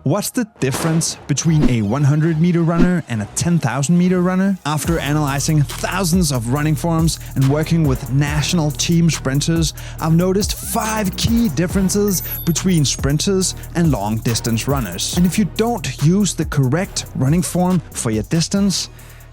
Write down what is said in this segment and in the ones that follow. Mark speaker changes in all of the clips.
Speaker 1: What's the difference between a 100-meter runner and a 10,000-meter runner? After analyzing thousands of running forums and working with national team sprinters, I've noticed 5 key differences between sprinters and long-distance runners. And if you don't use the correct running form for your distance,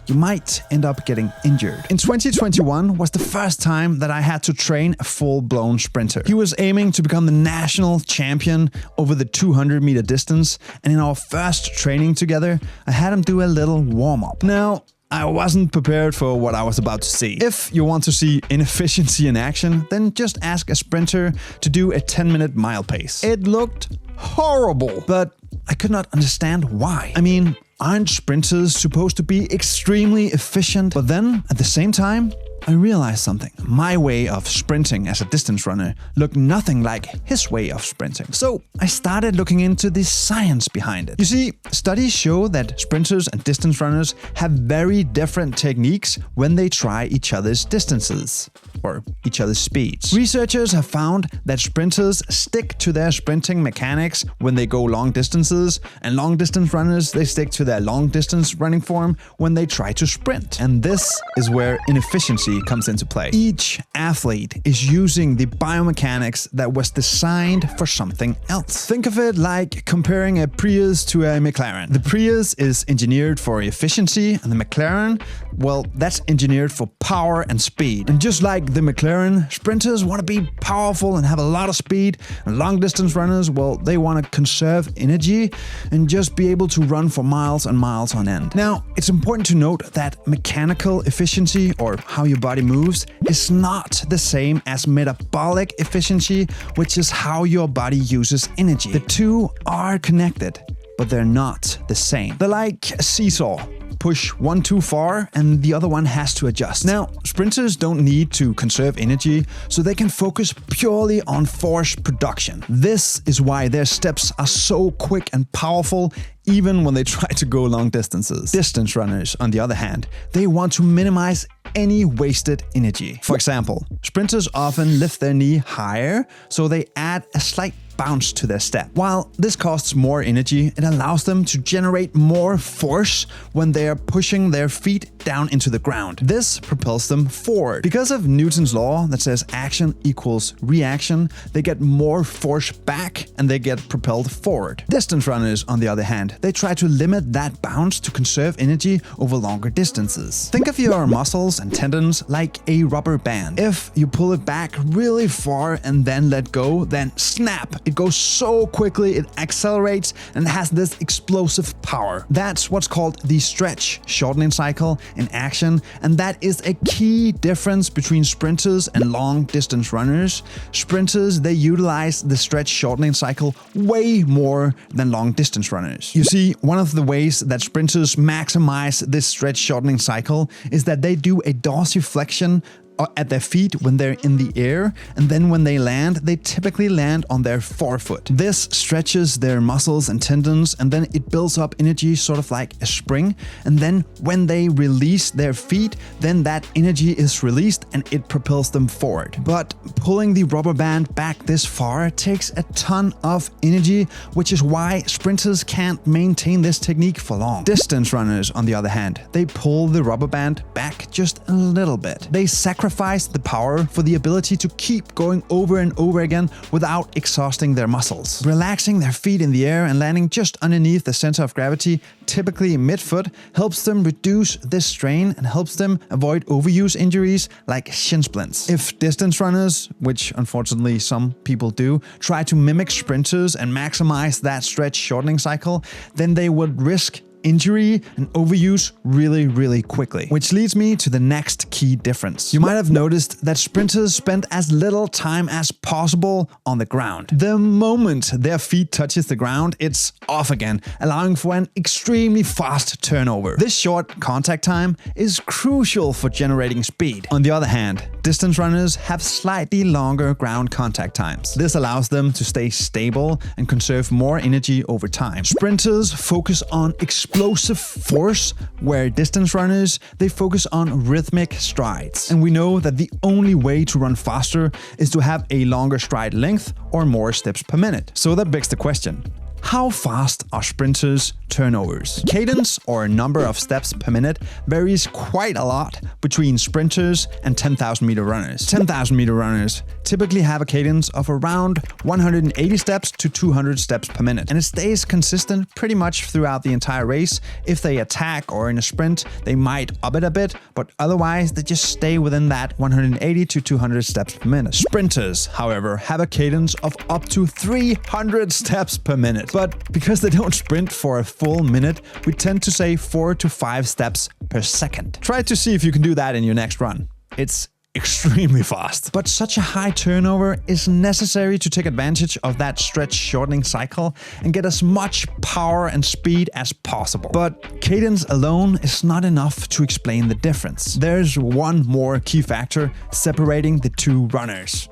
Speaker 1: you might end up getting injured. In 2021 was the first time that I had to train a full-blown sprinter. He was aiming to become the national champion over the 200-meter distance, and in our first training together, I had him do a little warm-up. Now, I wasn't prepared for what I was about to see. If you want to see inefficiency in action, then just ask a sprinter to do a 10-minute mile pace. It looked horrible, but I could not understand why. I mean, aren't sprinters supposed to be extremely efficient? But then, at the same time, I realized something. My way of sprinting as a distance runner looked nothing like his way of sprinting. So I started looking into the science behind it. You see, studies show that sprinters and distance runners have very different techniques when they try each other's distances or each other's speeds. Researchers have found that sprinters stick to their sprinting mechanics when they go long distances, and long distance runners, they stick to their long distance running form when they try to sprint. And this is where inefficiency comes into play. Each athlete is using the biomechanics that was designed for something else. Think of it like comparing a Prius to a McLaren. The Prius is engineered for efficiency, and the McLaren, well, that's engineered for power and speed. And just like the McLaren, sprinters want to be powerful and have a lot of speed, and long distance runners, well, they want to conserve energy and just be able to run for miles and miles on end. Now, it's important to note that mechanical efficiency, or how your body moves, is not the same as metabolic efficiency, which is how your body uses energy. The two are connected, but they're not the same. They're like a seesaw. Push one too far and the other one has to adjust. Now, sprinters don't need to conserve energy, so they can focus purely on force production. This is why their steps are so quick and powerful, even when they try to go long distances. Distance runners, on the other hand, they want to minimize any wasted energy. For example, sprinters often lift their knee higher, so they add a slight bounce to their step. While this costs more energy, it allows them to generate more force when they are pushing their feet down into the ground. This propels them forward. Because of Newton's law that says action equals reaction, they get more force back and they get propelled forward. Distance runners, on the other hand, they try to limit that bounce to conserve energy over longer distances. Think of your muscles and tendons like a rubber band. If you pull it back really far and then let go, then snap! It goes so quickly, it accelerates and has this explosive power. That's what's called the stretch shortening cycle in action, and that is a key difference between sprinters and long distance runners. Sprinters, they utilize the stretch shortening cycle way more than long distance runners. You see, one of the ways that sprinters maximize this stretch shortening cycle is that they do a dorsiflexion at their feet when they're in the air, and then when they land, they typically land on their forefoot. This stretches their muscles and tendons, and then it builds up energy sort of like a spring, and then when they release their feet, then that energy is released and it propels them forward. But pulling the rubber band back this far takes a ton of energy, which is why sprinters can't maintain this technique for long. Distance runners, on the other hand, they pull the rubber band back just a little bit. They sacrifice the power for the ability to keep going over and over again without exhausting their muscles. Relaxing their feet in the air and landing just underneath the center of gravity, typically mid-foot, helps them reduce this strain and helps them avoid overuse injuries like shin splints. If distance runners, which unfortunately some people do, try to mimic sprinters and maximize that stretch shortening cycle, then they would risk injury and overuse really quickly. Which leads me to the next key difference. You might have noticed that sprinters spend as little time as possible on the ground. The moment their feet touches the ground, it's off again, allowing for an extremely fast turnover. This short contact time is crucial for generating speed. On the other hand, distance runners have slightly longer ground contact times. This allows them to stay stable and conserve more energy over time. Sprinters focus on explosive force, where distance runners, they focus on rhythmic strides. And we know that the only way to run faster is to have a longer stride length or more steps per minute. So that begs the question, How fast are sprinters' turnovers? Cadence, or number of steps per minute, varies quite a lot between sprinters and 10,000 meter runners. 10,000 meter runners typically have a cadence of around 180 steps to 200 steps per minute, and it stays consistent pretty much throughout the entire race. If they attack or in a sprint, they might up it a bit, but otherwise they just stay within that 180 to 200 steps per minute. Sprinters, however, have a cadence of up to 300 steps per minute. But because they don't sprint for a full minute, we tend to say 4 to 5 steps per second. Try to see if you can do that in your next run. It's extremely fast. But such a high turnover is necessary to take advantage of that stretch shortening cycle and get as much power and speed as possible. But cadence alone is not enough to explain the difference. There's one more key factor separating the two runners,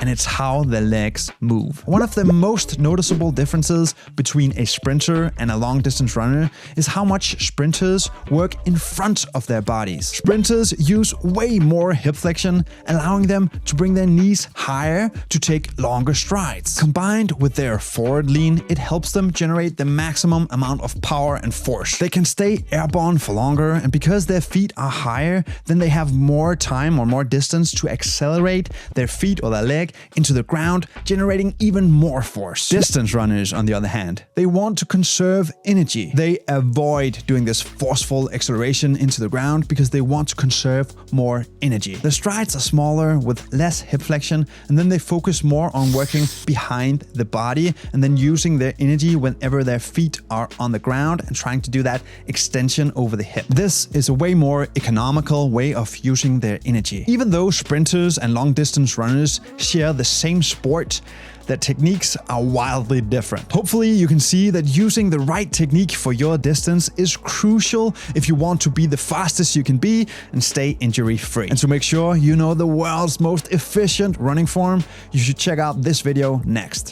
Speaker 1: and it's how the legs move. One of the most noticeable differences between a sprinter and a long-distance runner is how much sprinters work in front of their bodies. Sprinters use way more hip flexion, allowing them to bring their knees higher to take longer strides. Combined with their forward lean, it helps them generate the maximum amount of power and force. They can stay airborne for longer, and because their feet are higher, then they have more time or more distance to accelerate their feet or their leg into the ground, generating even more force. Distance runners, on the other hand, they want to conserve energy. They avoid doing this forceful acceleration into the ground because they want to conserve more energy. The strides are smaller with less hip flexion, and then they focus more on working behind the body and then using their energy whenever their feet are on the ground and trying to do that extension over the hip. This is a way more economical way of using their energy. Even though sprinters and long distance runners share the same sport, their techniques are wildly different. Hopefully you can see that using the right technique for your distance is crucial if you want to be the fastest you can be and stay injury free. And to make sure you know the world's most efficient running form, you should check out this video next.